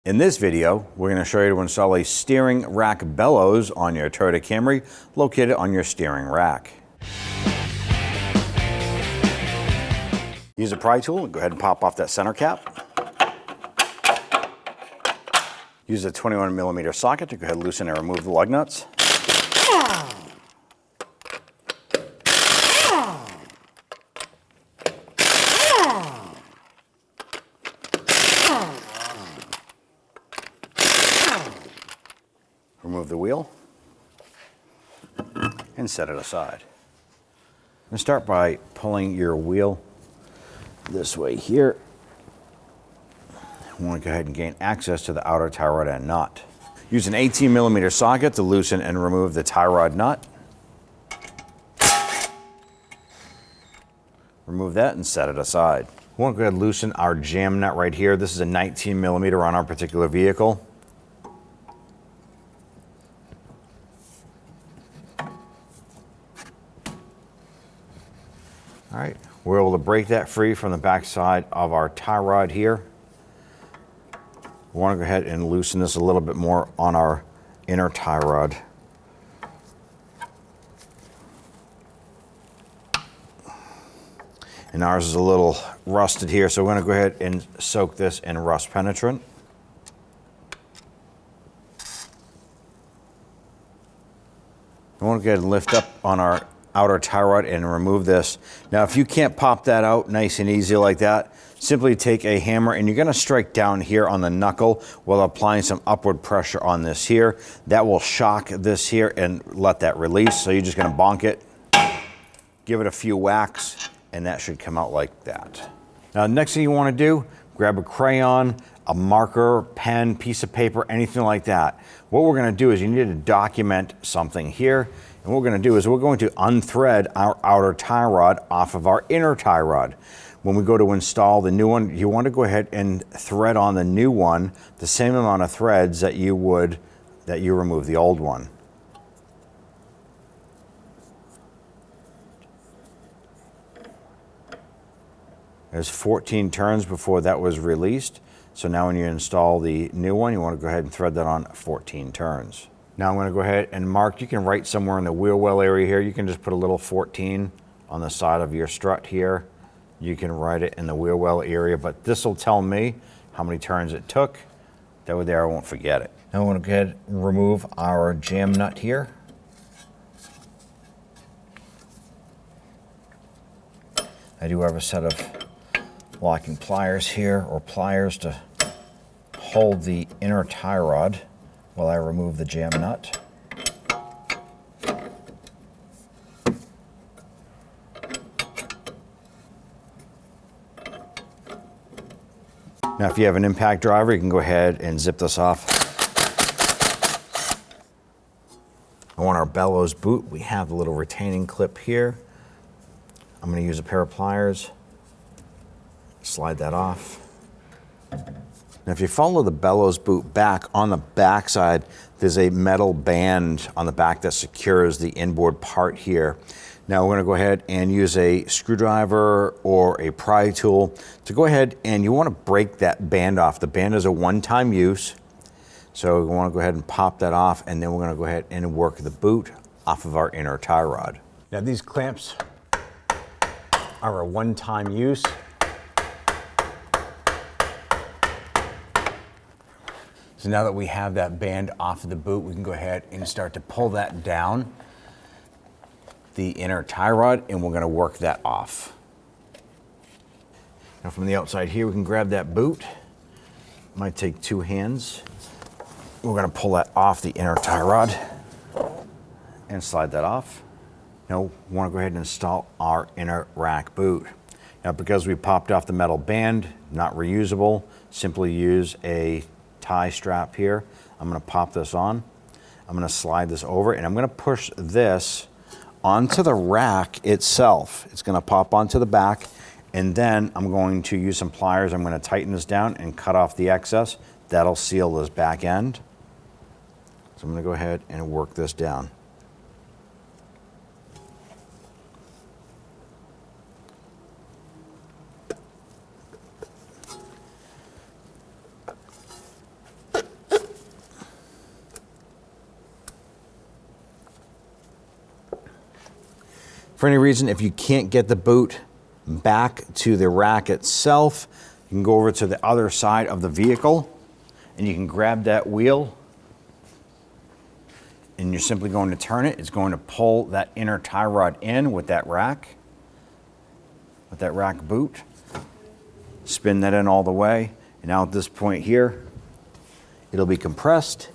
In this video, we're going to show you to install a steering rack bellows on your Toyota Camry located on your steering rack. Use a pry tool and go ahead and pop off that center cap. Use a 21mm socket to go ahead and loosen and remove the lug nuts. Remove the wheel and set it aside. And start by pulling your wheel this way here. You want to go ahead and gain access to the outer tie rod and nut. Use an 18mm socket to loosen and remove the tie rod nut. Remove that and set it aside. We want to go ahead and loosen our jam nut right here. This is a 19mm on our particular vehicle. All right, we're able to break that free from the back side of our tie rod here. We want to go ahead and loosen this a little bit more on our inner tie rod. And ours is a little rusted here, so we're going to go ahead and soak this in rust penetrant. I want to go ahead and lift up on our outer tie rod and remove this. Now, if you can't pop that out nice and easy like that, simply take a hammer and you're going to strike down here on the knuckle while applying some upward pressure on this here. That will shock this here and let that release. So you're just going to bonk it, give it a few whacks, and that should come out like that. Now, next thing you want to do, grab a crayon, a marker, pen, piece of paper, anything like that. What we're going to do is you need to document something here. And what we're going to do is we're going to unthread our outer tie rod off of our inner tie rod. When we go to install the new one, you want to go ahead and thread on the new one the same amount of threads that you would that you remove the old one. There's 14 turns before that was released. So now when you install the new one, you want to go ahead and thread that on 14 turns. Now I'm going to go ahead and mark. You can write somewhere in the wheel well area here. You can just put a little 14 on the side of your strut here. You can write it in the wheel well area, but this will tell me how many turns it took. That way there I won't forget it. Now I'm going to go ahead and remove our jam nut here. I do have a set of locking pliers here, or pliers to hold the inner tie rod while I remove the jam nut. Now, if you have an impact driver, you can go ahead and zip this off. On our bellows boot, we have the little retaining clip here. I'm going to use a pair of pliers, slide that off. Now, if you follow the bellows boot back, on the back side, there's a metal band on the back that secures the inboard part here. Now, we're going to go ahead and use a screwdriver or a pry tool to go ahead, and you want to break that band off. The band is a one-time use, so we want to go ahead and pop that off, and then we're going to go ahead and work the boot off of our inner tie rod. Now, these clamps are a one-time use. So now that we have that band off of the boot, we can go ahead and start to pull that down the inner tie rod, and we're going to work that off. Now from the outside here, we can grab that boot. Might take two hands. We're going to pull that off the inner tie rod and slide that off. Now we want to go ahead and install our inner rack boot. Now, because we popped off the metal band, not reusable, simply use a tie strap here. I'm going to pop this on. I'm going to slide this over, and I'm going to push this onto the rack itself. It's going to pop onto the back, and then I'm going to use some pliers. I'm going to tighten this down and cut off the excess. That'll seal this back end. So I'm going to go ahead and work this down. For any reason, if you can't get the boot back to the rack itself, you can go over to the other side of the vehicle and you can grab that wheel and you're simply going to turn it. It's going to pull that inner tie rod in with that rack boot. Spin that in all the way. And now at this point here, it'll be compressed.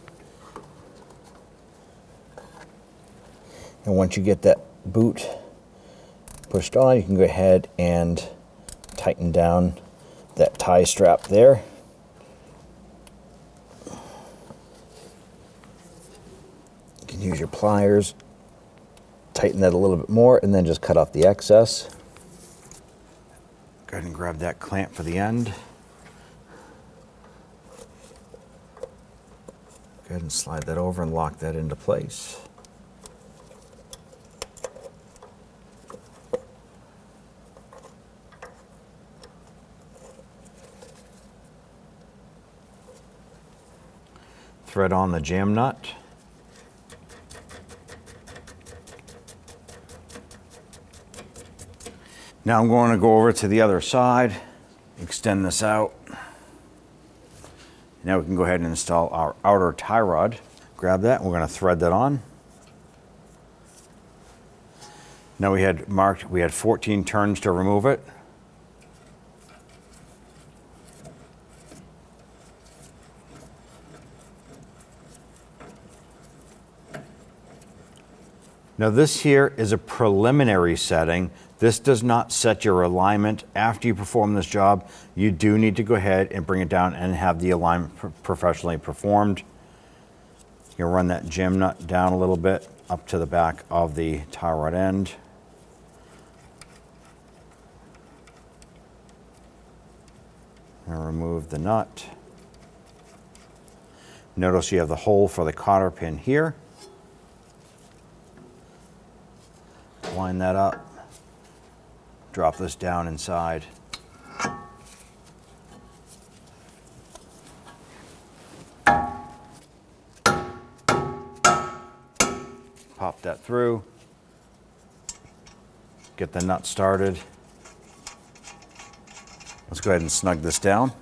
And once you get that boot pushed on, you can go ahead and tighten down that tie strap there. You can use your pliers, tighten that a little bit more, and then just cut off the excess. Go ahead and grab that clamp for the end. Go ahead and slide that over and lock that into place. Thread on the jam nut. Now I'm going to go over to the other side, extend this out. Now we can go ahead and install our outer tie rod. Grab that, and we're going to thread that on. Now we had 14 turns to remove it. Now this here is a preliminary setting. This does not set your alignment. After you perform this job, you do need to go ahead and bring it down and have the alignment professionally performed. You'll run that jam nut down a little bit up to the back of the tie rod end. And remove the nut. Notice you have the hole for the cotter pin here. Line that up. Drop this down inside. Pop that through. Get the nut started. Let's go ahead and snug this down.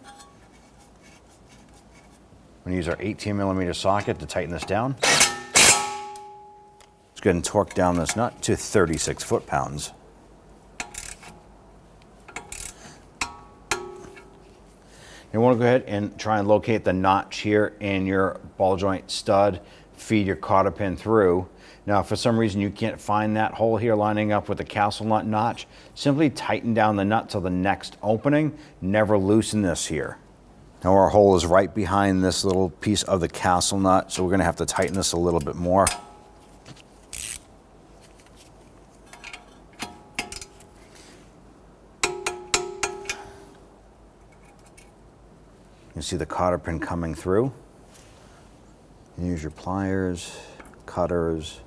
We're going to use our 18mm socket to tighten this down. Let's go ahead and torque down this nut to 36 foot-pounds. You want to go ahead and try and locate the notch here in your ball joint stud, feed your cotter pin through. Now, if for some reason you can't find that hole here lining up with the castle nut notch, simply tighten down the nut till the next opening. Never loosen this here. Now our hole is right behind this little piece of the castle nut, so we're going to have to tighten this a little bit more. You see the cotter pin coming through. Use your pliers, cutters,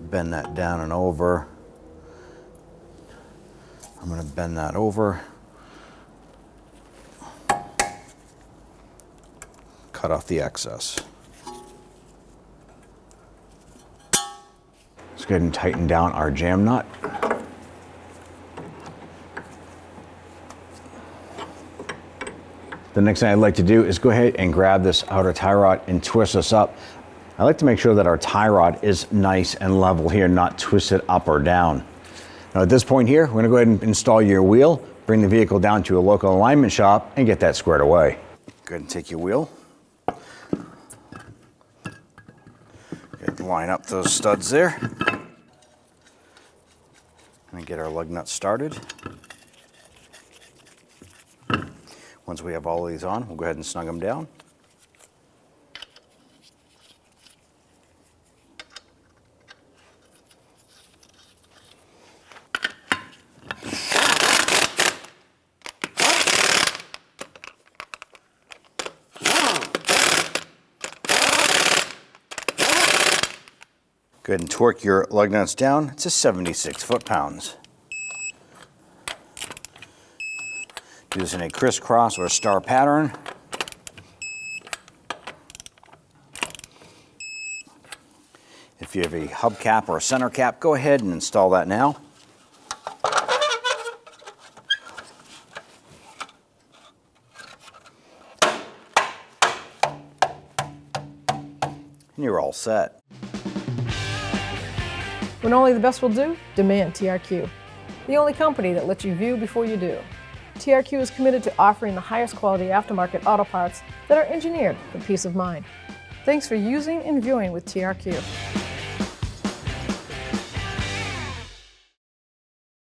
bend that down and over. I'm going to bend that over. Cut off the excess. Let's go ahead and tighten down our jam nut. The next thing I'd like to do is go ahead and grab this outer tie rod and twist this up. I like to make sure that our tie rod is nice and level here, not twisted up or down. Now at this point here, we're going to go ahead and install your wheel, bring the vehicle down to a local alignment shop, and get that squared away. Go ahead and take your wheel. Line up those studs there. And get our lug nuts started. Once we have all of these on, we'll go ahead and snug them down. Go ahead and torque your lug nuts down to 76 foot-pounds. Do this in a crisscross or a star pattern. If you have a hubcap or a center cap, go ahead and install that now. And you're all set. When only the best will do, demand TRQ. The only company that lets you view before you do. TRQ is committed to offering the highest quality aftermarket auto parts that are engineered for peace of mind. Thanks for using and viewing with TRQ.